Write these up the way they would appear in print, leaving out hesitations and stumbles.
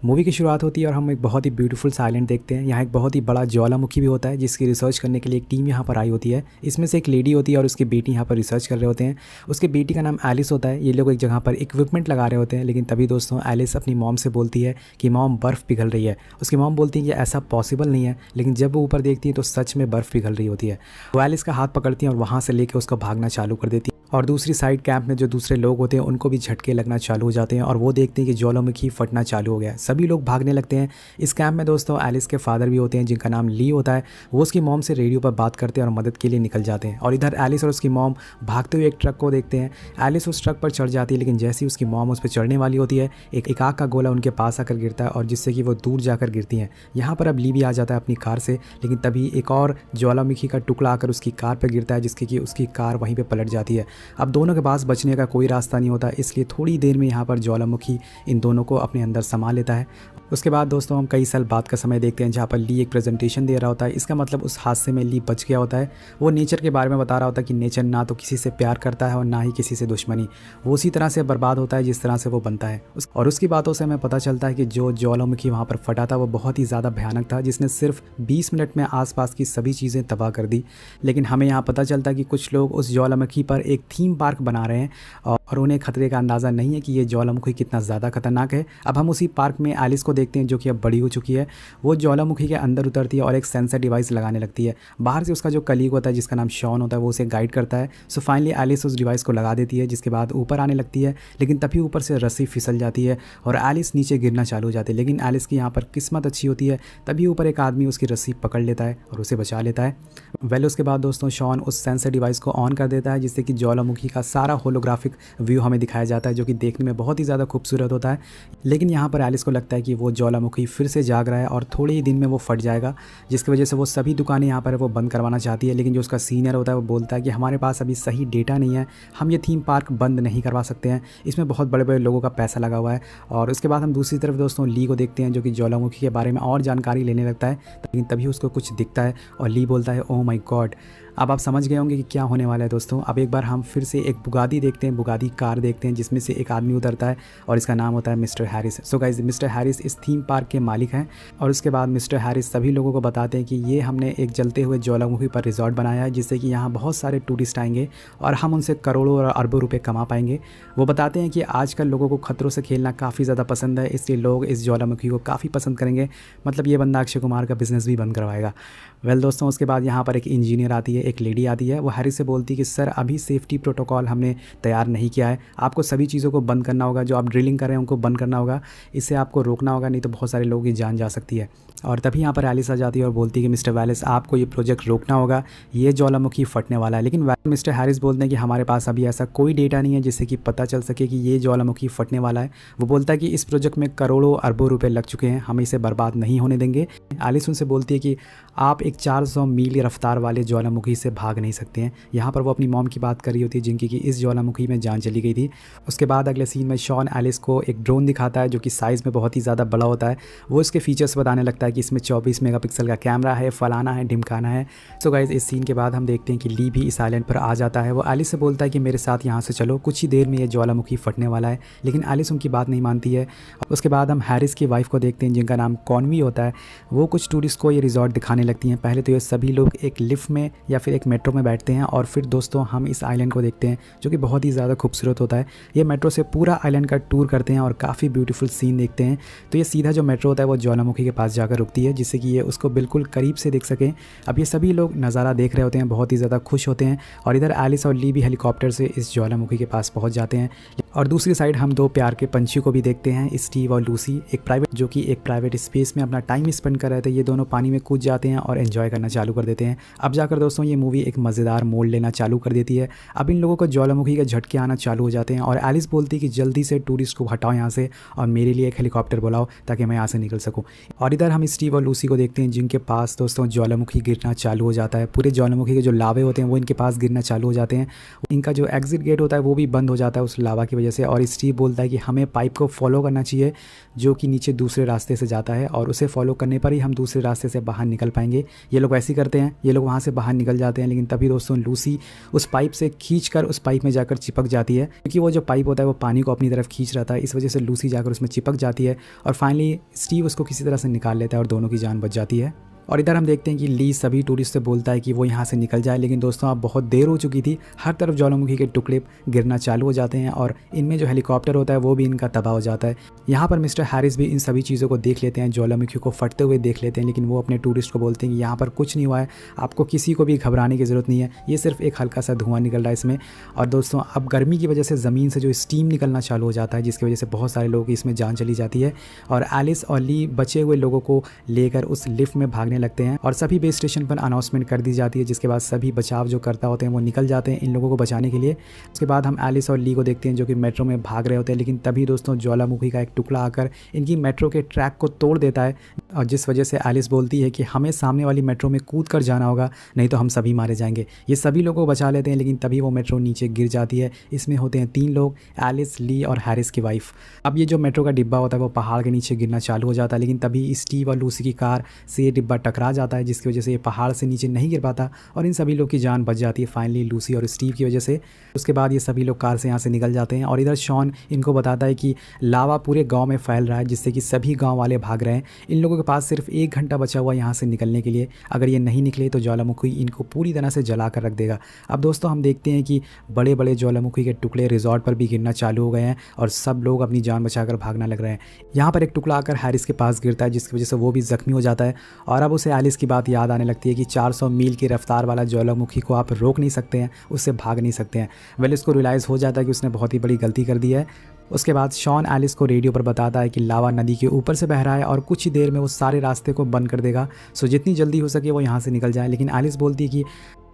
Movie की शुरुआत होती है और हम एक बहुत ही ब्यूटीफुल सा आइलैंड देखते हैं। यहाँ एक बहुत ही बड़ा ज्वालामुखी भी होता है जिसकी रिसर्च करने के लिए एक टीम यहाँ पर आई होती है। इसमें से एक लेडी होती है और उसकी बेटी यहाँ पर रिसर्च कर रहे होते हैं। उसके बेटी का नाम एलिस होता है। ये लोग एक जगह पर इक्विपमेंट लगा रहे होते हैं, लेकिन तभी दोस्तों एलिस अपनी मॉम से बोलती है कि मॉम बर्फ़ पिघल रही है। उसकी मॉम बोलती है कि ऐसा पॉसिबल नहीं है, लेकिन जब वो ऊपर देखती है तो सच में बर्फ़ पिघल रही होती है। वो एलिस का हाथ पकड़ती है और वहाँ से लेकर उसको भागना चालू कर देती है। और दूसरी साइड कैंप में जो दूसरे लोग होते हैं उनको भी झटके लगना चालू हो जाते हैं और वो देखते हैं कि ज्वालामुखी फटना चालू हो गया है। सभी लोग भागने लगते हैं। इस कैंप में दोस्तों एलिस के फादर भी होते हैं जिनका नाम ली होता है। वो उसकी मॉम से रेडियो पर बात करते हैं और मदद के लिए निकल जाते हैं। और इधर एलिस और उसकी मॉम भागते हुए एक ट्रक को देखते हैं। एलिस उस ट्रक पर चढ़ जाती है, लेकिन जैसे ही उसकी मॉम उस पर चढ़ने वाली होती है एक आग का गोला उनके पास आकर गिरता है और जिससे कि वो दूर जाकर गिरती हैं। यहाँ पर अब ली भी आ जाता है अपनी कार से, लेकिन तभी एक और ज्वालामुखी का टुकड़ा आकर उसकी कार पर गिरता है जिससे कि उसकी कार वहीं पर पलट जाती है। अब दोनों के पास बचने का कोई रास्ता नहीं होता, इसलिए थोड़ी देर में यहाँ पर ज्वालामुखी इन दोनों को अपने अंदर समा लेता है। उसके बाद दोस्तों हम कई साल बाद का समय देखते हैं जहाँ पर ली एक प्रेजेंटेशन दे रहा होता है। इसका मतलब उस हादसे में ली बच गया होता है। वो नेचर के बारे में बता रहा होता है कि नेचर ना तो किसी से प्यार करता है और ना ही किसी से दुश्मनी। वो उसी तरह से बर्बाद होता है जिस तरह से वो बनता है। और उसकी बातों से हमें पता चलता है कि जो ज्वालामुखी वहाँ पर फटा था वो बहुत ही ज़्यादा भयानक था, जिसने सिर्फ 20 मिनट में आसपास की सभी चीज़ें तबाह कर दी। लेकिन हमें यहाँ पता चलता है कि कुछ लोग उस ज्वालामुखी पर एक थीम पार्क बना रहे हैं और उन्हें खतरे का अंदाज़ा नहीं है कि ये ज्वालामुखी कितना ज़्यादा खतरनाक है। अब हम उसी पार्क में एलिस को देखते हैं जो कि अब बड़ी हो चुकी है। वो ज्वालामुखी के अंदर उतरती है और एक सेंसर डिवाइस लगाने लगती है। बाहर से उसका जो कलीग होता है जिसका नाम शॉन होता है वो उसे गाइड करता है। सो फाइनली एलिस उस डिवाइस को लगा देती है, जिसके बाद ऊपर आने लगती है, लेकिन तभी ऊपर से रस्सी फिसल जाती है और एलिस नीचे गिरना चालू हो जाती है। लेकिन एलिस की यहाँ पर किस्मत अच्छी होती है, तभी ऊपर एक आदमी उसकी रस्सी पकड़ लेता है और उसे बचा लेता है। उसके बाद दोस्तों शॉन उस सेंसर डिवाइस को ऑन कर देता है जिससे कि ज्वालामुखी का सारा होलोग्राफिक व्यू हमें दिखाया जाता है, जो कि देखने में बहुत ही ज़्यादा खूबसूरत होता है। लेकिन यहाँ पर एलिस को लगता है कि वो ज्वालामुखी फिर से जाग रहा है और थोड़े ही दिन में वो फट जाएगा, जिसकी वजह से वो सभी दुकानें यहाँ पर वो बंद करवाना चाहती है। लेकिन जो उसका सीनियर होता है वो बोलता है कि हमारे पास अभी सही डेटा नहीं है, हम ये थीम पार्क बंद नहीं करवा सकते हैं, इसमें बहुत बड़े बड़े लोगों का पैसा लगा हुआ है। और उसके बाद हम दूसरी तरफ दोस्तों ली को देखते हैं जो कि ज्वालामुखी के बारे में और जानकारी लेने लगता है, लेकिन तभी उसको कुछ दिखता है और ली बोलता है ओह माय गॉड। अब आप समझ गए होंगे कि क्या होने वाला है दोस्तों। अब एक बार हम फिर से एक बुगादी देखते हैं, बुगादी कार देखते हैं जिसमें से एक आदमी उतरता है और इसका नाम होता है mister Harris. So guys mister Harris इस थीम पार्क के मालिक हैं। और उसके बाद मिस्टर हैरिस सभी लोगों को बताते हैं कि ये हमने एक जलते हुए ज्वालामुखी पर रिजॉर्ट बनाया है जिससे कि यहाँ बहुत सारे टूरिस्ट आएंगे और हम उनसे करोड़ों और अरबों रुपये कमा पाएंगे। वो बताते हैं कि आजकल लोगों को खतरों से खेलना काफ़ी ज़्यादा पसंद है, इसलिए लोग इस ज्वालामुखी को काफ़ी पसंद करेंगे। मतलब ये बंदा अक्षय कुमार का बिज़नेस भी बंद करवाएगा। वेल दोस्तों उसके बाद यहाँ पर एक इंजीनियर आती है, एक लेडी आती है। वो हैरिस से बोलती है कि सर अभी सेफ्टी प्रोटोकॉल हमने तैयार नहीं किया है, आपको सभी चीज़ों को बंद करना होगा, जो आप ड्रिलिंग कर रहे हैं उनको बंद करना होगा, इससे आपको रोकना होगा, नहीं तो बहुत सारे लोगों की जान जा सकती है। और तभी यहाँ पर एलिस आ जाती है और बोलती है कि मिस्टर वैलिस आपको ये प्रोजेक्ट रोकना होगा, ये ज्वालामुखी फटने वाला है। लेकिन मिस्टर हैरिस बोलते हैं कि हमारे पास अभी ऐसा कोई डेटा नहीं है जिससे कि पता चल सके कि ये ज्वालामुखी फटने वाला है। वो बोलता है कि इस प्रोजेक्ट में करोड़ों अरबों रुपए लग चुके हैं, हम इसे बर्बाद नहीं होने देंगे। एलिस उनसे बोलती है कि आप एक 400 मील रफ्तार वाले ज्वालामुखी से भाग नहीं सकते हैं। यहाँ पर वो अपनी मॉम की बात कर रही होती है जिनकी कि इस ज्वालामुखी में जान चली गई थी। उसके बाद अगले सीन में शॉन एलिस को एक ड्रोन दिखाता है जो कि साइज़ में बहुत ही ज़्यादा बड़ा होता है। वो इसके फीचर्स बताने लगता है कि इसमें 24 मेगापिक्सल का कैमरा है, फलाना है, ढिमकाना है। सो गाइस इस सीन के बाद हम देखते हैं कि ली भी इस आइलैंड पर आ जाता है। वो एलिस से बोलता है कि मेरे साथ यहाँ से चलो, कुछ ही देर में ये ज्वालामुखी फटने वाला है। लेकिन एलिस उनकी बात नहीं मानती है। उसके बाद हम हैरिस की वाइफ को देखते हैं जिनका नाम कॉनवी होता है। वो कुछ टूरिस्ट को ये रिजॉर्ट दिखाने लगती हैं। पहले तो ये सभी लोग एक लिफ्ट में या फिर एक मेट्रो में बैठते हैं और फिर दोस्तों हम इस आइलैंड को देखते हैं जो कि बहुत ही ज़्यादा खूबसूरत होता है। ये मेट्रो से पूरा आइलैंड का टूर करते हैं और काफ़ी ब्यूटीफुल सीन देखते हैं। तो ये सीधा जो मेट्रो होता है वो ज्वालामुखी के पास जाकर रुकती है जिससे कि ये उसको बिल्कुल करीब से देख सकें। अब ये सभी लोग नज़ारा देख रहे होते हैं, बहुत ही ज़्यादा खुश होते हैं। और इधर एलिस और ली भी हेलीकॉप्टर से इस ज्वालामुखी के पास पहुँच जाते हैं। और दूसरी साइड हम दो प्यार के पंछी को भी देखते हैं, स्टीव और लूसी, एक प्राइवेट स्पेस में अपना टाइम स्पेंड कर रहे थे। ये दोनों पानी में कूद जाते हैं और एंजॉय करना चालू कर देते हैं। अब जाकर दोस्तों ये मूवी एक मज़ेदार मोड़ लेना चालू कर देती है। अब इन लोगों को ज्वालामुखी के झटके आना चालू हो जाते हैं और एलिस बोलती है कि जल्दी से टूरिस्ट को हटाओ यहाँ से और मेरे लिए एक हेलीकॉप्टर बुलाओ ताकि मैं यहाँ से निकल सकूँ। और इधर हम स्टीव और लूसी को देखते हैं जिनके पास दोस्तों ज्वालामुखी गिरना चालू हो जाता है। पूरे ज्वालामुखी के जो लावे होते हैं वो इनके पास गिरना चालू हो जाते हैं। इनका जो एग्जिट गेट होता है वो भी बंद हो जाता है उस लावा की वजह से। और स्टीव बोलता है कि हमें पाइप को फॉलो करना चाहिए जो कि नीचे दूसरे रास्ते से जाता है और उसे फॉलो करने पर ही हम दूसरे रास्ते से बाहर निकल पाएंगे। ये लोग ऐसे ही करते हैं, ये लोग वहाँ से बाहर निकल जाते हैं, लेकिन तभी दोस्तों लूसी उस पाइप से खींचकर उस पाइप में जाकर चिपक जाती है, क्योंकि वो जो पाइप होता है वो पानी को अपनी तरफ खींच रहा था। इस वजह से लूसी जाकर उसमें चिपक जाती है और फाइनली स्टीव उसको किसी तरह से निकाल लेता है और दोनों की जान बच जाती है। और इधर हम देखते हैं कि ली सभी टूरिस्ट से बोलता है कि वो यहाँ से निकल जाए, लेकिन दोस्तों अब बहुत देर हो चुकी थी। हर तरफ ज्वालामुखी के टुकड़े गिरना चालू हो जाते हैं और इनमें जो हेलीकॉप्टर होता है वो भी इनका तबाह हो जाता है। यहाँ पर मिस्टर हैरिस भी इन सभी चीज़ों को देख लेते हैं, ज्वालामुखी को फटते हुए देख लेते हैं, लेकिन वो अपने टूरिस्ट को बोलते हैं कि यहाँ पर कुछ नहीं हुआ है, आपको किसी को भी घबराने की ज़रूरत नहीं है, ये सिर्फ एक हल्का सा धुआं निकल रहा है इसमें। और दोस्तों अब गर्मी की वजह से ज़मीन से जो स्टीम निकलना चालू हो जाता है, जिसकी वजह से बहुत सारे लोगों की इसमें जान चली जाती है। और एलिस और ली बचे हुए लोगों को लेकर उस लिफ्ट में भागने लगते हैं और सभी बेस स्टेशन पर अनाउंसमेंट कर दी जाती है, जिसके बाद सभी बचाव जो करता होते हैं वो निकल जाते हैं इन लोगों को बचाने के लिए। उसके बाद हम एलिस और ली को देखते हैं जो कि मेट्रो में भाग रहे होते हैं, लेकिन तभी दोस्तों ज्वालामुखी का एक टुकड़ा आकर इनकी मेट्रो के ट्रैक को तोड़ देता है, और जिस वजह से एलिस बोलती है कि हमें सामने वाली मेट्रो में कूद कर जाना होगा, नहीं तो हम सभी मारे जाएंगे। ये सभी लोगों को बचा लेते हैं, लेकिन तभी वो मेट्रो नीचे गिर जाती है। इसमें होते हैं 3 लोग, एलिस, ली और हैरिस की वाइफ। अब ये जो मेट्रो का डिब्बा होता है वो पहाड़ के नीचे गिरना चालू हो जाता है, लेकिन तभी स्टीव और लूसी की कार से ये डिब्बा टकरा जाता है, जिसकी वजह से ये पहाड़ से नीचे नहीं गिर पाता और इन सभी लोग की जान बच जाती है फाइनली लूसी और स्टीव की वजह से। उसके बाद ये सभी लोग कार से यहाँ से निकल जाते हैं और इधर शॉन इनको बताता है कि लावा पूरे गांव में फैल रहा है, जिससे कि सभी गांव वाले भाग रहे हैं। इन लोगों के पास सिर्फ 1 घंटा बचा हुआ यहाँ से निकलने के लिए, अगर ये नहीं निकले तो ज्वालामुखी इनको पूरी तरह से जला कर रख देगा। अब दोस्तों हम देखते हैं कि बड़े बड़े ज्वालामुखी के टुकड़े रिजॉर्ट पर भी गिरना चालू हो गए हैं और सब लोग अपनी जान बचाकर भागना लग रहे हैं। यहाँ पर एक टुकड़ा आकर हैरिस के पास गिरता है, जिसकी वजह से वो भी जख्मी हो जाता है और अब उसे एलिस की बात याद आने लगती है कि 400 मील की रफ्तार वाला ज्वालामुखी को आप रोक नहीं सकते हैं, उससे भाग नहीं सकते हैं। वेल इसको रियलाइज़ हो जाता है कि उसने बहुत ही बड़ी गलती कर दी है। उसके बाद शॉन एलिस को रेडियो पर बताता है कि लावा नदी के ऊपर से बह रहा है और कुछ ही देर में वो सारे रास्ते को बंद कर देगा, सो जितनी जल्दी हो सके वो यहाँ से निकल जाए। लेकिन एलिस बोलती है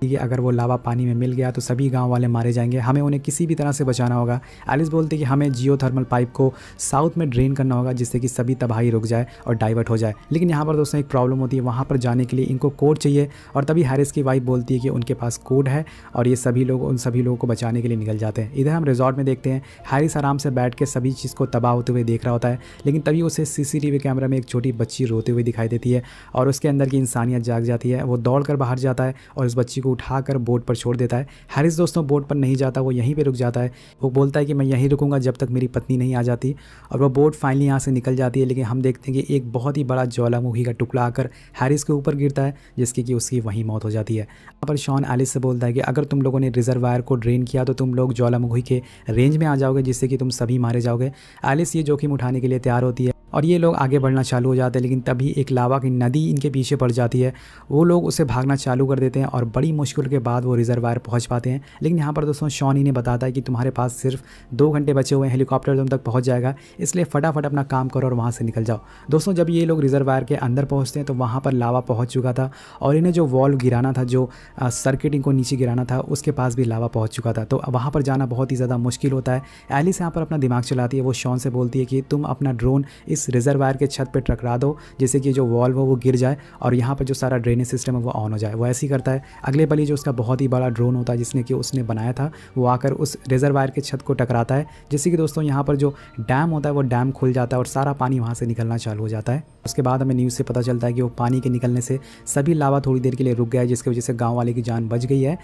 कि अगर वो लावा पानी में मिल गया तो सभी गांव वाले मारे जाएंगे, हमें उन्हें किसी भी तरह से बचाना होगा। एलिस बोलती है कि हमें जियोथर्मल पाइप को साउथ में ड्रेन करना होगा, जिससे कि सभी तबाही रुक जाए और डाइवर्ट हो जाए। लेकिन यहाँ पर दोस्तों एक प्रॉब्लम होती है, वहाँ पर जाने के लिए इनको कोड चाहिए और तभी हैरिस की वाइफ बोलती है कि उनके पास कोड है और ये सभी लोग उन सभी लोगों को बचाने के लिए निकल जाते हैं। इधर हम रिजॉर्ट में देखते हैं हैरिस आराम से बैठ के सभी चीज़ को तबाह होते हुए देख रहा होता है, लेकिन तभी उसे CCTV कैमरा में एक छोटी बच्ची रोते हुए दिखाई देती है और उसके अंदर की इंसानियत जाग जाती है। वो दौड़ कर बाहर जाता है और उस बच्ची को उठाकर बोट पर छोड़ देता है। हैरिस दोस्तों बोट पर नहीं जाता, वो यहीं पे रुक जाता है। वो बोलता है कि मैं यहीं रुकूंगा जब तक मेरी पत्नी नहीं आ जाती, और वो बोट फाइनली यहाँ से निकल जाती है। लेकिन हम देखते हैं कि एक बहुत ही बड़ा ज्वालामुखी का टुकड़ा आकर हैरिस के ऊपर गिरता है, जिसकी कि उसकी वहीं मौत हो जाती है। यहाँ पर शॉन एलिस से बोलता है कि अगर तुम लोगों ने रिजर्वायर को ड्रेन किया तो तुम लोग ज्वालामुखी के रेंज में आ जाओगे, जिससे कि तुम सभी मारे जाओगे। एलिस ये जोखिम उठाने के लिए तैयार होती है और ये लोग आगे बढ़ना चालू हो जाते हैं, लेकिन तभी एक लावा की नदी इनके पीछे पड़ जाती है। वो लोग उसे भागना चालू कर देते हैं और बड़ी मुश्किल के बाद वो रिजर्वायर पहुंच पाते हैं। लेकिन यहाँ पर दोस्तों शॉन इन्हें बताता है कि तुम्हारे पास सिर्फ 2 घंटे बचे हुए हैं, हेलीकॉप्टर तुम तक पहुंच जाएगा, इसलिए फटाफट अपना काम करो और वहाँ से निकल जाओ। दोस्तों जब ये लोग रिजर्वायर के अंदर पहुँचते हैं तो वहाँ पर लावा पहुँच चुका था और इन्हें जो वॉल्व गिराना था, जो सर्किट इनको नीचे गिराना था, उसके पास भी लावा पहुँच चुका था। तो वहाँ पर जाना बहुत ही ज़्यादा मुश्किल होता है। एलिस यहाँ पर अपना दिमाग चलाती है, वो शॉन से बोलती है कि तुम अपना ड्रोन इस रिजर्वायर के छत पे टकरा दो, जिससे कि जो वॉल्व हो वो गिर जाए और यहाँ पर जो सारा ड्रेनेज सिस्टम है वो ऑन हो जाए। वो ऐसे ही करता है। अगले पल जो उसका बहुत ही बड़ा ड्रोन होता है जिसने कि उसने बनाया था, वो आकर उस रिजर्वायर के छत को टकराता है, जिससे कि दोस्तों यहाँ पर जो डैम होता है वो डैम खुल जाता है और सारा पानी वहाँ से निकलना चालू हो जाता है। उसके बाद हमें न्यूज़ से पता चलता है कि वो पानी के निकलने से सभी लावा थोड़ी देर के लिए रुक गया है, जिसकी वजह से गाँव वाले की जान बच गई है।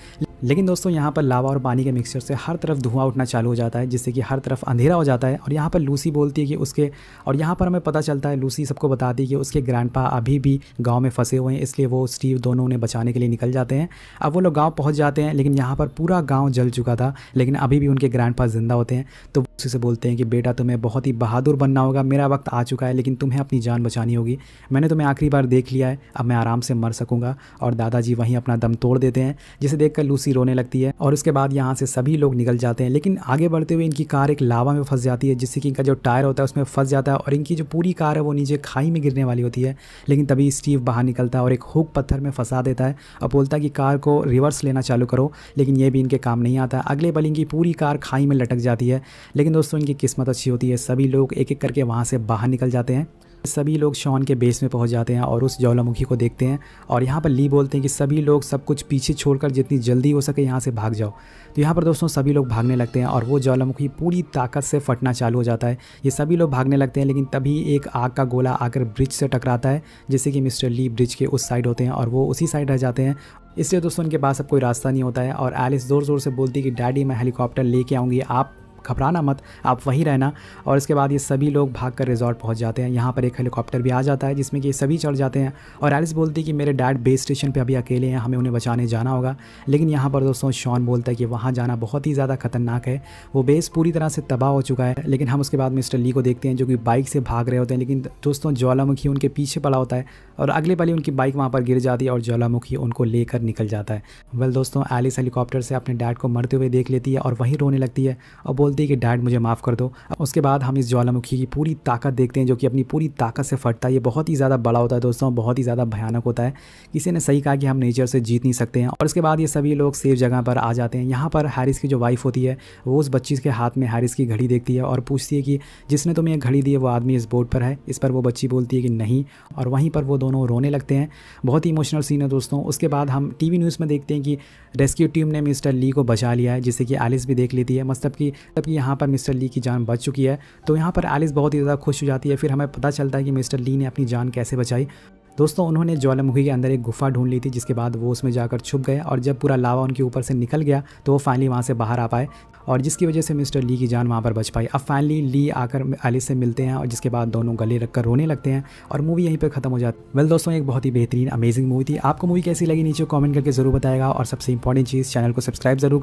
लेकिन दोस्तों यहाँ पर लावा और पानी के मिक्सचर से हर तरफ धुआं उठना चालू हो जाता है, जिससे कि हर तरफ अंधेरा हो जाता है। और यहाँ पर लूसी बोलती है कि उसके, और यहाँ पर हमें पता चलता है, लूसी सबको बताती है कि उसके ग्रैंडपा अभी भी गांव में फंसे हुए हैं, इसलिए वो स्टीव दोनों उन्हें बचाने के लिए निकल जाते हैं। अब वो लोग गांव पहुँच जाते हैं, लेकिन यहाँ पर पूरा गाँव जल चुका था, लेकिन अभी भी उनके ग्रैंडपा जिंदा होते हैं। तो उसी से बोलते हैं कि बेटा तुम्हें बहुत ही बहादुर बनना होगा, मेरा वक्त आ चुका है, लेकिन तुम्हें अपनी जान बचानी होगी। मैंने तुम्हें आखिरी बार देख लिया है, अब मैं आराम से मर सकूँगा। और दादाजी वहीं अपना दम तोड़ देते हैं, जिसे देखकर लूसी रोने लगती है। और उसके बाद यहाँ से सभी लोग निकल जाते हैं, लेकिन आगे बढ़ते हुए इनकी कार एक लावा में फंस जाती है, जिससे कि इनका जो टायर होता है उसमें फंस जाता है और इनकी जो पूरी कार है वो नीचे खाई में गिरने वाली होती है। लेकिन तभी स्टीव बाहर निकलता है और एक हुक पत्थर में फंसा देता है और बोलता है कि कार को रिवर्स लेना चालू करो, लेकिन ये भी इनके काम नहीं आता। अगले पल इनकी पूरी कार खाई में लटक जाती है। लेकिन दोस्तों इनकी किस्मत अच्छी होती है, सभी लोग एक एक करके वहाँ से बाहर निकल जाते हैं। सभी लोग शॉन के बेस में पहुंच जाते हैं और उस ज्वालामुखी को देखते हैं और यहाँ पर ली बोलते हैं कि सभी लोग सब कुछ पीछे छोड़कर जितनी जल्दी हो सके यहाँ से भाग जाओ। तो यहाँ पर दोस्तों सभी लोग भागने लगते हैं और वो ज्वालामुखी पूरी ताकत से फटना चालू हो जाता है। ये सभी लोग भागने लगते हैं, लेकिन तभी एक आग का गोला आकर ब्रिज से टकराता है, जिससे कि मिस्टर ली ब्रिज के उस साइड होते हैं और वो उसी साइड रह जाते हैं। इसलिए दोस्तों उनके पास अब कोई रास्ता नहीं होता है और एलिस ज़ोर ज़ोर से बोलती है कि डैडी मैं हेलीकॉप्टर लेके आऊँगी, आप घबराना मत, आप वहीं रहना। और इसके बाद ये सभी लोग भागकर रिजॉर्ट पहुंच जाते हैं। यहाँ पर एक हेलीकॉप्टर भी आ जाता है जिसमें कि ये सभी चढ़ जाते हैं और एलिस बोलती है कि मेरे डैड बेस स्टेशन पे अभी अकेले हैं, हमें उन्हें बचाने जाना होगा। लेकिन यहाँ पर दोस्तों शॉन बोलता है कि वहाँ जाना बहुत ही ज़्यादा खतरनाक है, वो बेस पूरी तरह से तबाह हो चुका है। लेकिन हम उसके बाद मिस्टर ली को देखते हैं जो कि बाइक से भाग रहे होते हैं, लेकिन दोस्तों ज्वालामुखी उनके पीछे पड़ा होता है और अगले पल उनकी बाइक वहाँ पर गिर जाती है और ज्वालामुखी उनको लेकर निकल जाता है। वेल दोस्तों एलिस हेलीकॉप्टर से अपने डैड को मरते हुए देख लेती है और वहीं रोने लगती है और बोलती है कि डैड मुझे माफ़ कर दो। उसके बाद हम इस ज्वालामुखी की पूरी ताकत देखते हैं जो कि अपनी पूरी ताकत से फटता है। ये बहुत ही ज़्यादा बड़ा होता है दोस्तों, बहुत ही ज़्यादा भयानक होता है। किसी ने सही कहा कि हम नेचर से जीत नहीं सकते हैं। और इसके बाद ये सभी लोग सेफ जगह पर आ जाते हैं। यहाँ पर हैरिस की जो वाइफ होती है वो उस बच्ची के हाथ में हैरिस की घड़ी देखती है और पूछती है कि जिसने तुम्हें घड़ी दी है वो आदमी इस बोर्ड पर है। इस पर वो बच्ची बोलती है कि नहीं, और वहीं पर वो दोनों रोने लगते हैं। बहुत ही इमोशनल सीन है दोस्तों। उसके बाद हम टीवी न्यूज़ में देखते हैं कि रेस्क्यू टीम ने मिस्टर ली को बचा लिया है, जिससे कि एलिस भी देख लेती है। मतलब कि यहाँ पर मिस्टर ली की जान बच चुकी है। तो यहाँ पर एलिस बहुत ही ज़्यादा खुश हो जाती है। फिर हमें पता चलता है कि मिस्टर ली ने अपनी जान कैसे बचाई। दोस्तों उन्होंने ज्वालामुखी के अंदर एक गुफा ढूंढ ली थी, जिसके बाद वो उसमें जाकर छुप गए और जब पूरा लावा उनके ऊपर से निकल गया तो वो फाइनली वहाँ से बाहर आ पाए और जिसकी वजह से मिस्टर ली की जान वहाँ पर बच पाई। अब फाइनली ली आकर एलिस से मिलते हैं और जिसके बाद दोनों गले रखकर रोने लगते हैं और मूवी यहीं पर खत्म हो जाती है। वेल दोस्तों एक बहुत ही बेहतरीन अमेजिंग मूवी थी। आपको मूवी कैसी लगी नीचे कमेंट करके ज़रूर बताएगा और सबसे इंपॉर्टेंट चीज़ चैनल को सब्सक्राइब जरूर